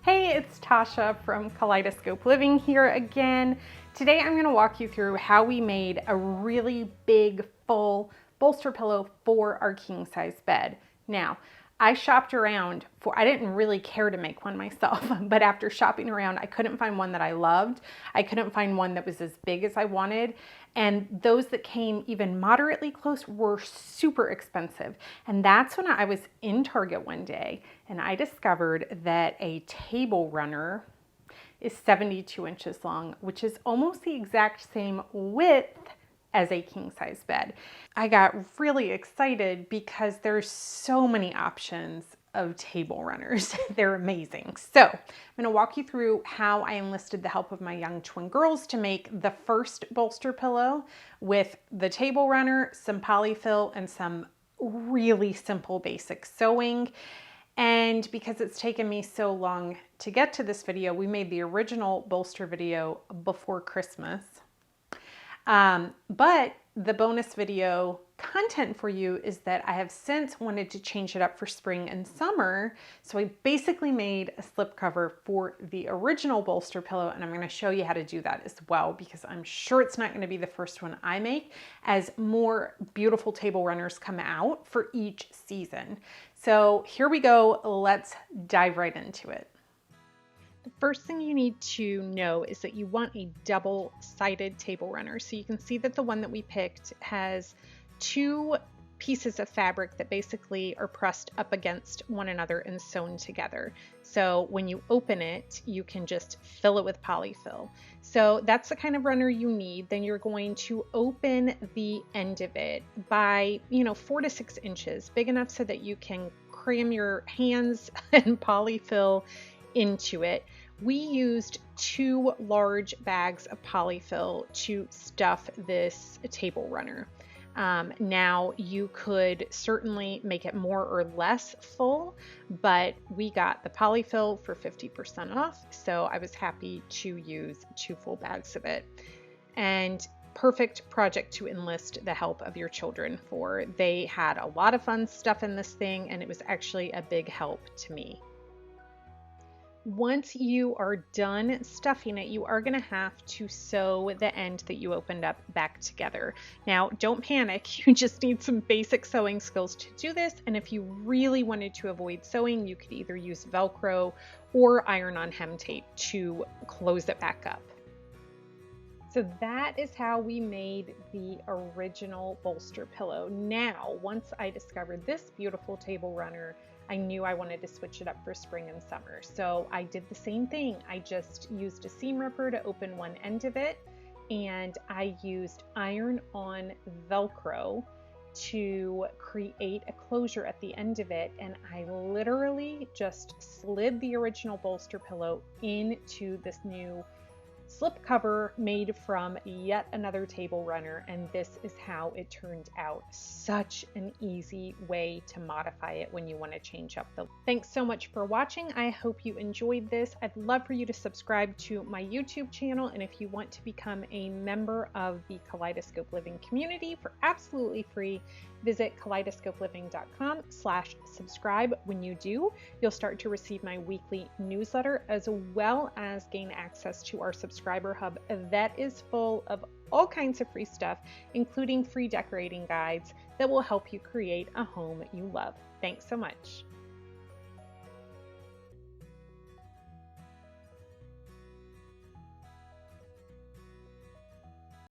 Hey, it's Tasha from Kaleidoscope Living here again. Today I'm going to walk you through how we made a really big, full bolster pillow for our king size bed. Now, I shopped around I didn't really care to make one myself, but after shopping around, I couldn't find one that I loved. I couldn't find one that was as big as I wanted. And those that came even moderately close were super expensive. And that's when I was in Target one day and I discovered that a table runner is 72 inches long, which is almost the exact same width as a king size bed. I got really excited because there's so many options of table runners. They're amazing. So I'm going to walk you through how I enlisted the help of my young twin girls to make the first bolster pillow with the table runner, some polyfill, and some really simple basic sewing. And because it's taken me so long to get to this video, we made the original bolster video before Christmas. But the bonus video content for you is that I have since wanted to change it up for spring and summer. So I basically made a slipcover for the original bolster pillow, and I'm going to show you how to do that as well, because I'm sure it's not going to be the first one I make, as more beautiful table runners come out for each season. So here we go. Let's dive right into it. The first thing you need to know is that you want a double-sided table runner. So you can see that the one that we picked has two pieces of fabric that basically are pressed up against one another and sewn together. So when you open it, you can just fill it with polyfill. So that's the kind of runner you need. Then you're going to open the end of it by, 4 to 6 inches, big enough so that you can cram your hands and polyfill into it. We used 2 large bags of polyfill to stuff this table runner. Now you could certainly make it more or less full, but we got the polyfill for 50% off, so I was happy to use 2 full bags of it. And perfect project to enlist the help of your children for. They had a lot of fun stuff in this thing, and it was actually a big help to me. Once you are done stuffing it, you are going to have to sew the end that you opened up back together. Now, don't panic. You just need some basic sewing skills to do this. And if you really wanted to avoid sewing, you could either use Velcro or iron-on hem tape to close it back up. So that is how we made the original bolster pillow. Now, once I discovered this beautiful table runner, I knew I wanted to switch it up for spring and summer. So I did the same thing. I just used a seam ripper to open one end of it, and I used iron-on Velcro to create a closure at the end of it. And I literally just slid the original bolster pillow into this new slip cover made from yet another table runner, and this is how it turned out. Such an easy way to modify it when you want to change up the. Thanks so much for watching. I hope you enjoyed this. I'd love for you to subscribe to my YouTube channel, and if you want to become a member of the Kaleidoscope Living community for absolutely free, visit kaleidoscopeliving.com/subscribe. When you do, you'll start to receive my weekly newsletter, as well as gain access to our subscriber hub that is full of all kinds of free stuff, including free decorating guides that will help you create a home you love. Thanks so much.